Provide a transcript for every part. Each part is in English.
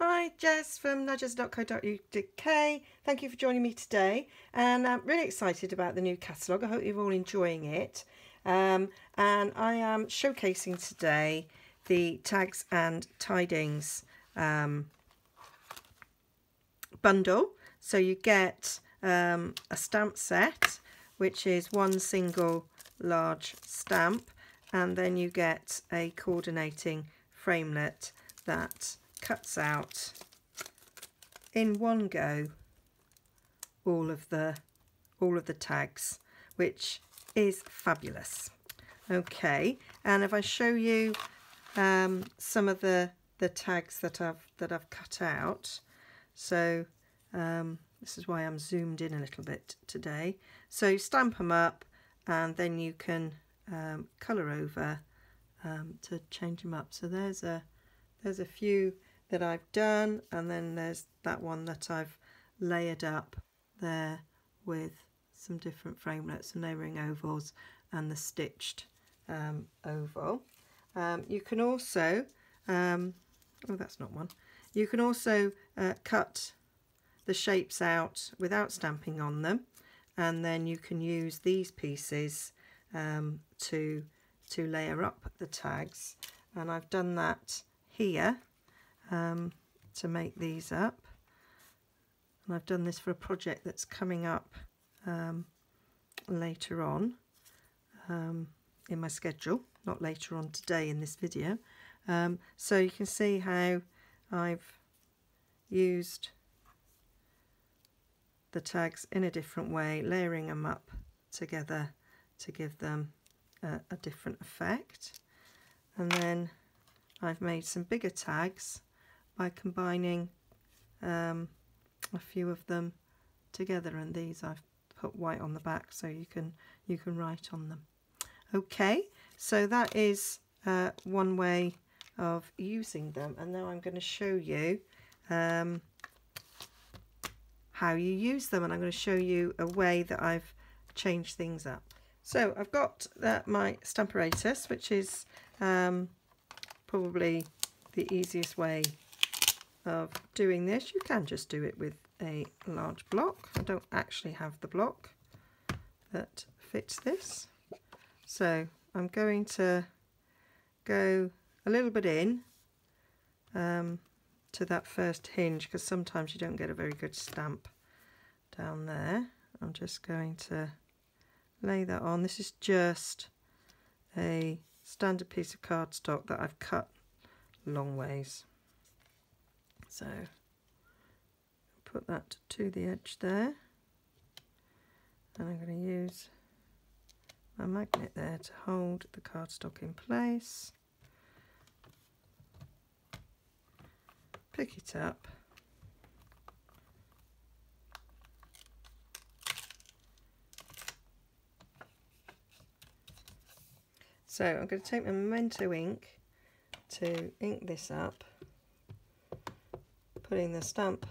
Hi, Jess from Nigezza.co.uk. Thank you for joining me today, and I'm really excited about the new catalogue. I hope you're all enjoying it. And I am showcasing today the Tags and Tidings bundle. So you get a stamp set, which is one single large stamp, and then you get a coordinating framelit that cuts out in one go all of the tags, which is fabulous. Okay, and if I show you some of the tags that I've cut out, so this is why I'm zoomed in a little bit today. So you stamp them up, and then you can colour over to change them up. So there's a few that I've done, and then there's that one that I've layered up there with some different framelets and layering ovals and the stitched oval. You can also oh, that's not one. You can also cut the shapes out without stamping on them, and then you can use these pieces to layer up the tags, and I've done that here to make these up, and I've done this for a project that's coming up later on in my schedule, not later on today in this video. So you can see how I've used the tags in a different way, layering them up together to give them a different effect. And then I've made some bigger tags by combining a few of them together, and these I've put white on the back so you can write on them. Okay, so that is one way of using them, and now I'm going to show you how you use them, and I'm going to show you a way that I've changed things up. So I've got my Stamparatus, which is probably the easiest way of doing this. You can just do it with a large block. I don't actually have the block that fits this, so I'm going to go a little bit in to that first hinge, because sometimes you don't get a very good stamp down there. I'm just going to lay that on. This is just a standard piece of cardstock that I've cut long ways. So put that to the edge there, and I'm going to use my magnet there to hold the cardstock in place. Pick it up, so I'm going to take my Memento ink to ink this up, putting the stamp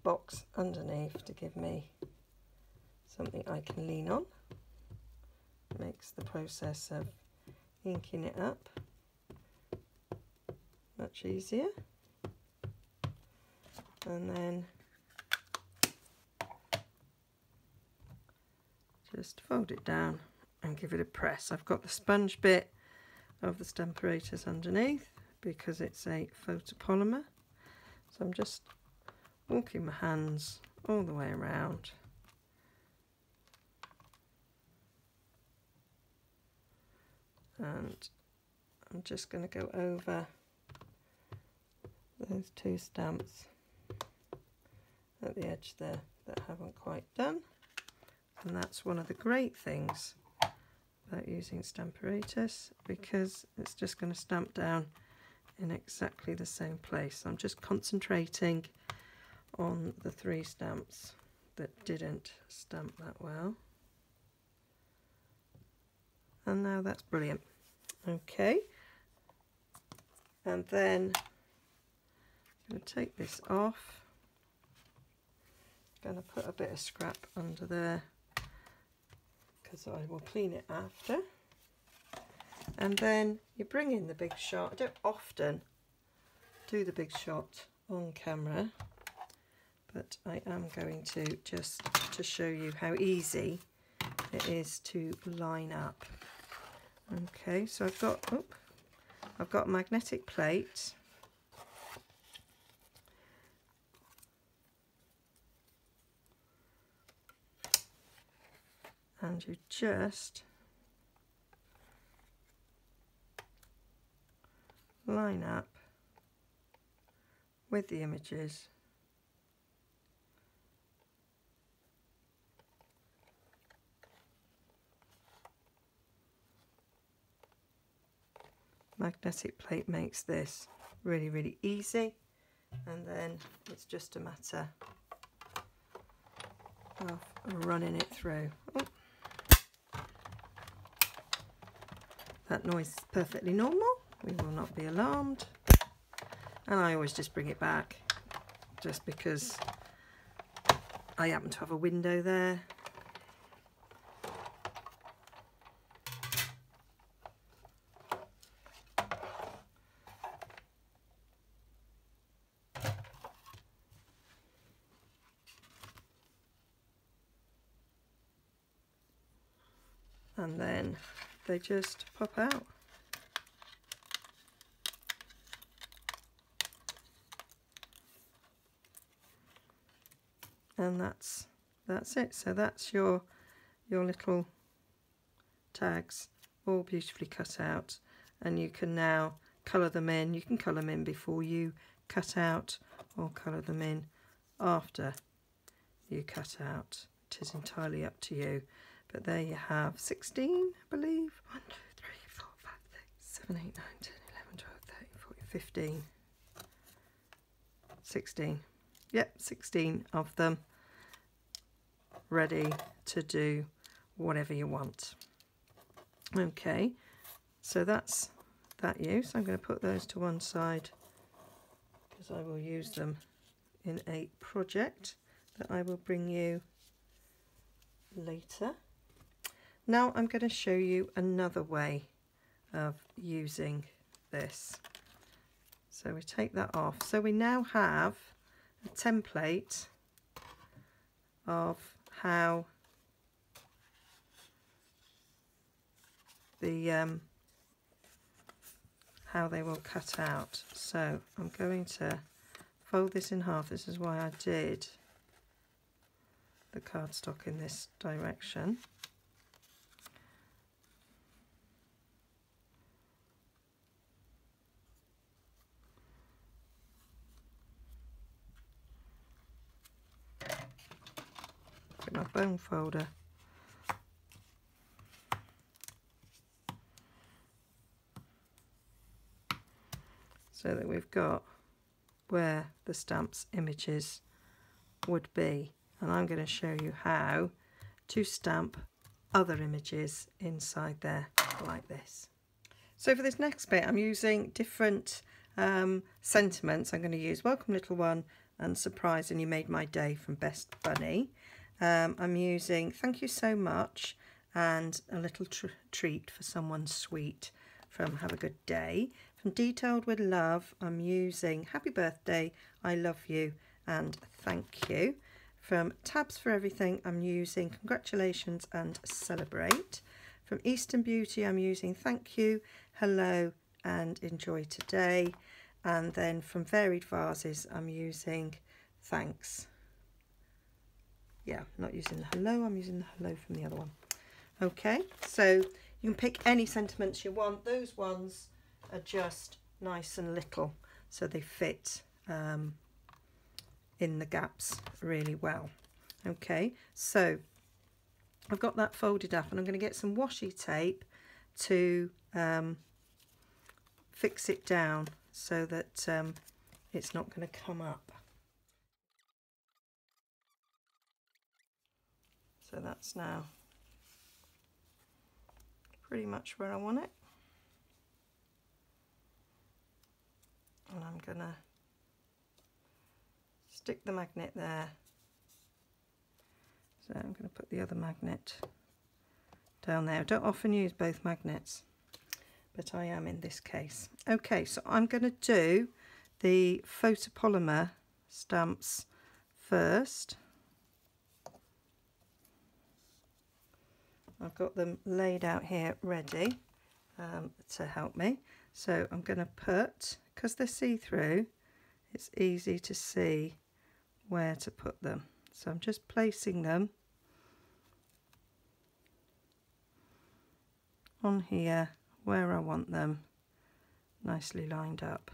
box underneath to give me something I can lean on. Makes the process of inking it up much easier. And then just fold it down and give it a press. I've got the sponge bit of the Stamparatus underneath because it's a photopolymer, so I'm just walking my hands all the way around. And I'm just going to go over those two stamps at the edge there that I haven't quite done. And that's one of the great things about using Stamparatus, because it's just going to stamp down in exactly the same place. I'm just concentrating on the three stamps that didn't stamp that well. And now that's brilliant. Okay, and then I'm going to take this off. I'm going to put a bit of scrap under there because I will clean it after. And then you bring in the big sharp. I don't often do the big shot on camera, but I am going to just to show you how easy it is to line up. Okay, so I've got a magnetic plate, and you just line up with the images. Magnetic plate makes this really, really easy, and then it's just a matter of running it through. Oh. That noise is perfectly normal. We will not be alarmed. And I always just bring it back just because I happen to have a window there. And then they just pop out. And that's it. So that's your little tags all beautifully cut out, and you can now colour them in. You can colour them in before you cut out, or colour them in after you cut out. It is entirely up to you. But there you have 16, I believe. 1, 2, 3, 4, 5, 6, 7, 8, 9, 10, 11, 12, 13, 14, 15, 16. Yep, 16 of them ready to do whatever you want. Okay, so that's that use. I'm going to put those to one side because I will use them in a project that I will bring you later. Now I'm going to show you another way of using this. So we take that off. So we now have a template of how how they will cut out. So I'm going to fold this in half. This is why I did the cardstock in this direction. Get my bone folder. So that we've got where the stamp's images would be, and I'm going to show you how to stamp other images inside there like this. So for this next bit I'm using different sentiments. I'm going to use Welcome Little One and Surprise and You Made My Day from Best Bunny. I'm using Thank You So Much and A Little Treat for Someone Sweet from Have a Good Day. From Detailed with Love, I'm using Happy Birthday, I Love You and Thank You. From Tabs for Everything, I'm using Congratulations and Celebrate. From Eastern Beauty, I'm using Thank You, Hello and Enjoy Today. And then from Varied Vases, I'm using Thanks. Yeah, I'm not using the hello, I'm using the hello from the other one. Okay, so you can pick any sentiments you want. Those ones are just nice and little, so they fit in the gaps really well. Okay, so I've got that folded up and I'm going to get some washi tape to fix it down so that it's not going to come up. So that's now pretty much where I want it. And I'm going to stick the magnet there. So I'm going to put the other magnet down there. I don't often use both magnets, but I am in this case. Okay, so I'm going to do the photopolymer stamps first. I've got them laid out here ready to help me. So I'm going to put, because they're see-through, it's easy to see where to put them. So I'm just placing them on here where I want them, nicely lined up.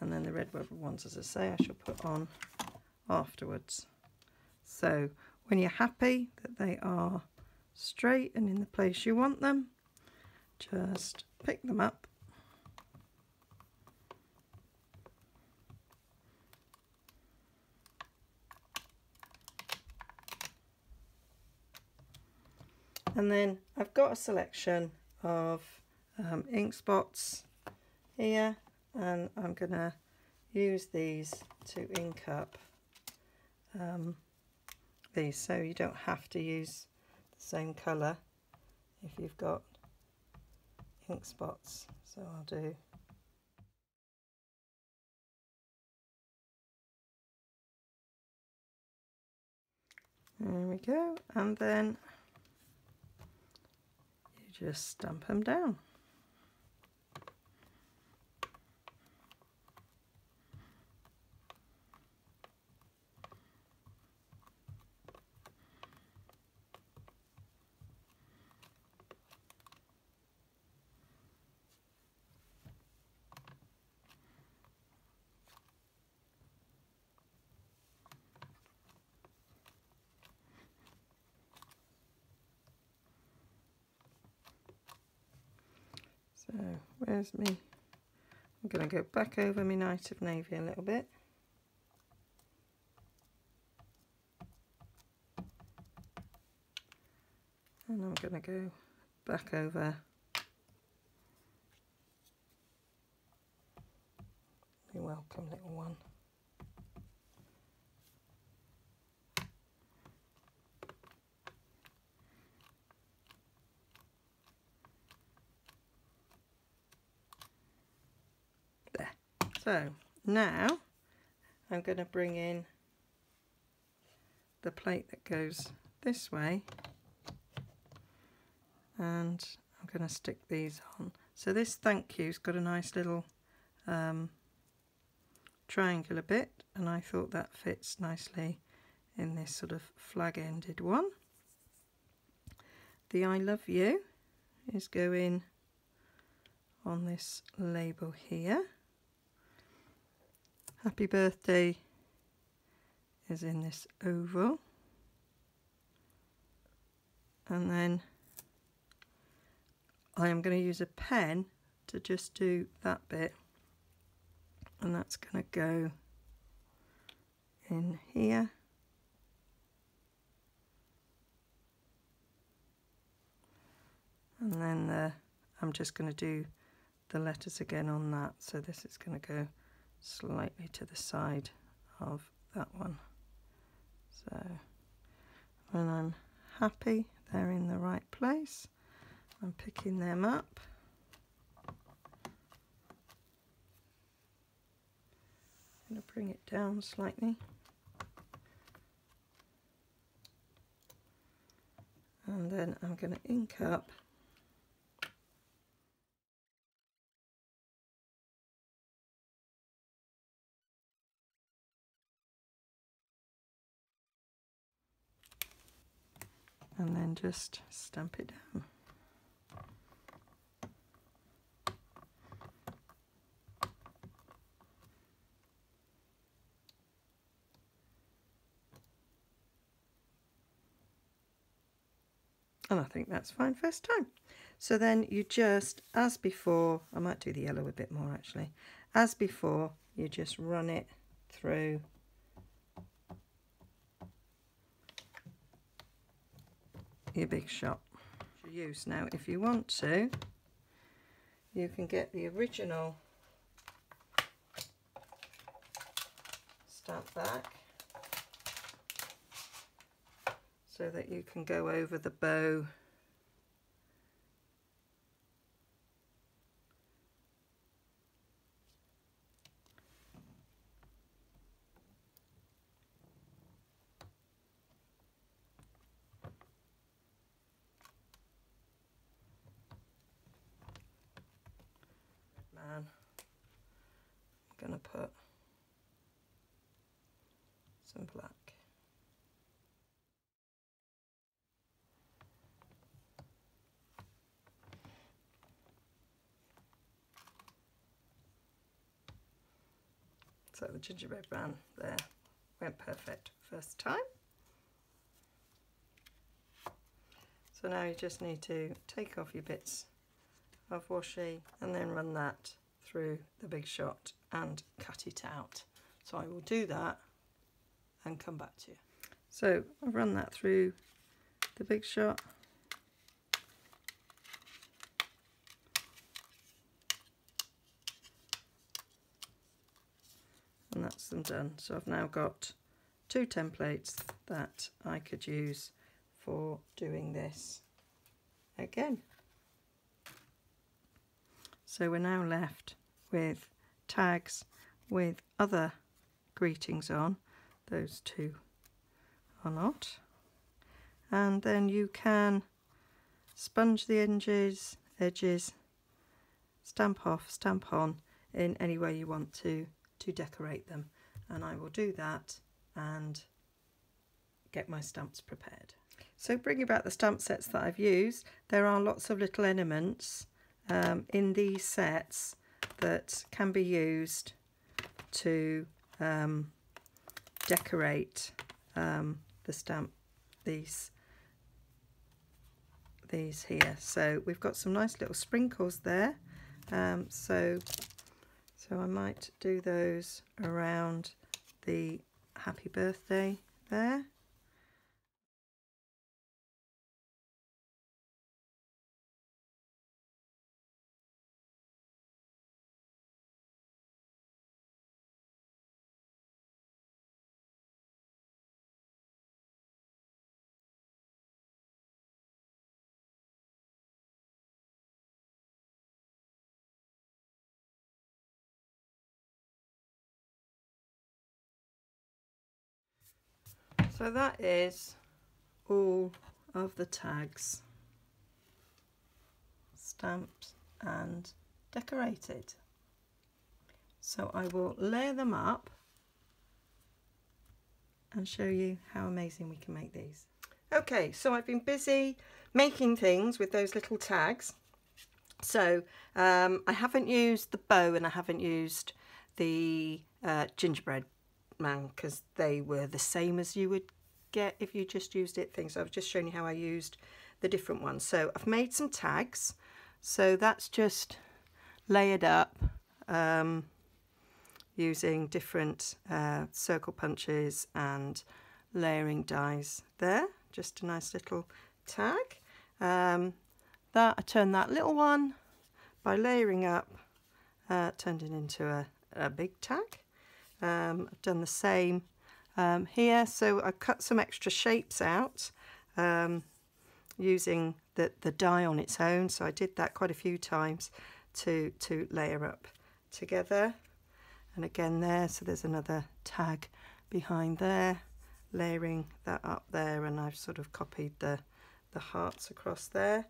And then the red rubber ones, as I say, I shall put on afterwards. So when you're happy that they are straight and in the place you want them, just pick them up and then I've got a selection of ink spots here, and I'm going to use these to ink up these, so you don't have to use the same colour if you've got ink spots. So I'll do there we go, and then you just stamp them down. So where's me? I'm going to go back over my Night of Navy a little bit. And I'm going to go back over my welcome little one. There. So now I'm going to bring in the plate that goes this way, and I'm going to stick these on. So this thank you's got a nice little triangular bit, and I thought that fits nicely in this sort of flag-ended one. The I love you is going on this label here. Happy birthday is in this oval, and then I am going to use a pen to just do that bit, and that's going to go in here. And then I'm just going to do the letters again on that, so this is going to go slightly to the side of that one. So when I'm happy they're in the right place, I'm picking them up. I'm going to bring it down slightly. And then I'm going to ink up and then just stamp it down. And I think that's fine first time. So then you just, as before, I might do the yellow a bit more actually. As before, you just run it through your big shot. Use now, if you want to, you can get the original stamp back so that you can go over the bow man. I'm going to put some black. So the gingerbread man there went perfect first time. So now you just need to take off your bits of washi and then run that through the big shot and cut it out. So I will do that and come back to you. So I've run that through the big shot. And that's them done. So I've now got 2 templates that I could use for doing this again. So we're now left with tags with other greetings on. Those 2 are not. And then you can sponge the edges, stamp off, stamp on in any way you want to decorate them, and I will do that and get my stamps prepared. So bringing back the stamp sets that I've used, there are lots of little elements in these sets that can be used to decorate the stamp, these here. So we've got some nice little sprinkles there, so I might do those around the happy birthday there. So that is all of the tags stamped and decorated. So I will layer them up and show you how amazing we can make these. Okay, so I've been busy making things with those little tags. So I haven't used the bow and I haven't used the gingerbread man because they were the same as you would get if you just used it things. So I've just shown you how I used the different ones. So I've made some tags, so that's just layered up using different circle punches and layering dies there. Just a nice little tag. That I turned that little one by layering up, turned it into a big tag. I've done the same here, so I cut some extra shapes out using the die on its own, so I did that quite a few times to layer up together. And again there, so there's another tag behind there, layering that up there, and I've sort of copied the hearts across there.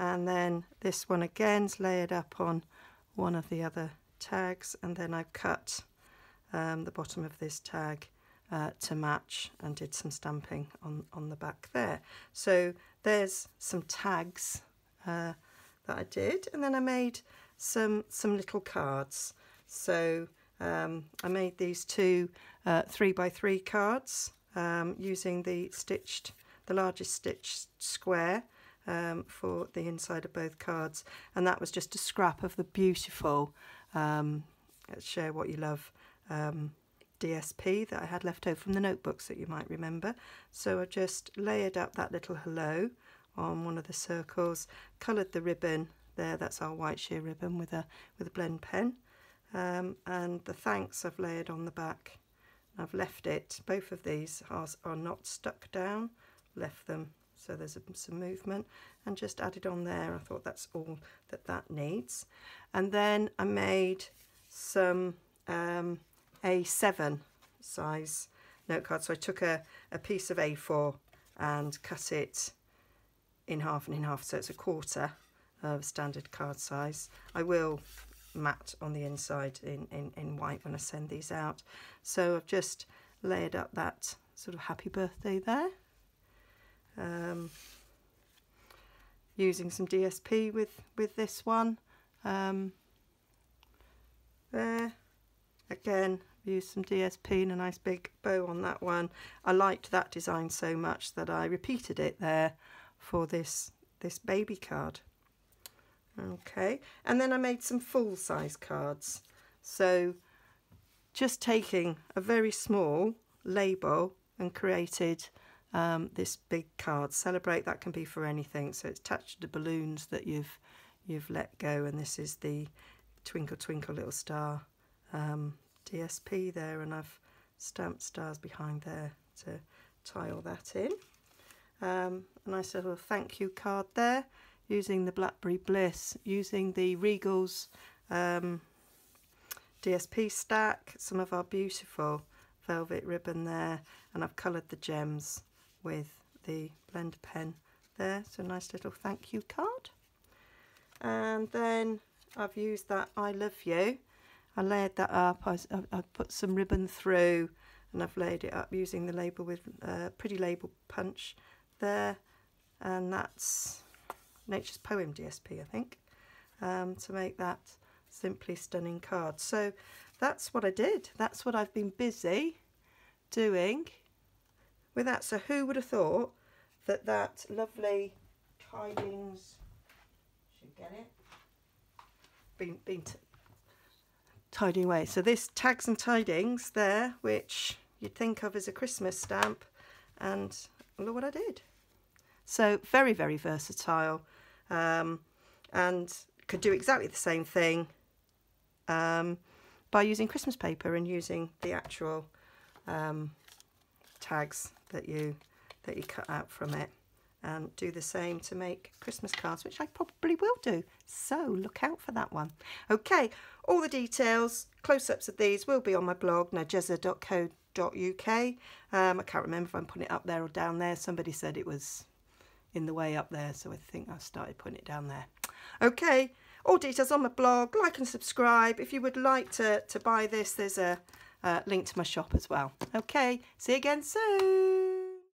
And then this one again's layered up on one of the other tags, and then I've cut the bottom of this tag to match and did some stamping on the back there. So there's some tags that I did, and then I made some little cards. So I made these 2 3x3 cards using the largest stitched square for the inside of both cards, and that was just a scrap of the beautiful Share What You Love DSP that I had left over from the notebooks that you might remember. So I just layered up that little hello on one of the circles, coloured the ribbon there, that's our white sheer ribbon with a blend pen, and the thanks I've layered on the back. I've left it, both of these are not stuck down left them so there's some movement, and just added on there. I thought that's all that needs. And then I made some A7 size note cards. So I took a piece of A4 and cut it in half and in half, so it's a quarter of standard card size. I will matte on the inside in white when I send these out. So I've just layered up that sort of happy birthday there, using some DSP with this one. There again, use some DSP and a nice big bow on that one. I liked that design so much that I repeated it there for this baby card. Okay, and then I made some full-size cards. So just taking a very small label and created this big card. Celebrate, that can be for anything. So it's attached to the balloons that you've let go, and this is the Twinkle Twinkle Little Star DSP there, and I've stamped stars behind there to tie all that in. A nice little thank you card there, using the Blackberry Bliss, using the Regal's DSP stack, some of our beautiful velvet ribbon there, and I've coloured the gems with the blender pen there. So a nice little thank you card. And then I've used that I love you. I layered that up. I put some ribbon through, and I've laid it up using the label with Pretty Label Punch there, and that's Nature's Poem DSP, I think, to make that simply stunning card. So that's what I did. That's what I've been busy doing with that. So who would have thought that lovely Tidings, should get it, been tidying away. So this Tags and Tidings there, which you'd think of as a Christmas stamp, and look what I did. So very, very versatile, and could do exactly the same thing by using Christmas paper and using the actual tags that you cut out from it, and do the same to make Christmas cards, which I probably will do. So look out for that one. Okay, all the details, close-ups of these will be on my blog, nigezza.co.uk. I can't remember if I'm putting it up there or down there. Somebody said it was in the way up there, so I think I started putting it down there. Okay, all details on my blog. Like and subscribe. If you would like to buy this, there's a link to my shop as well. Okay, see you again soon.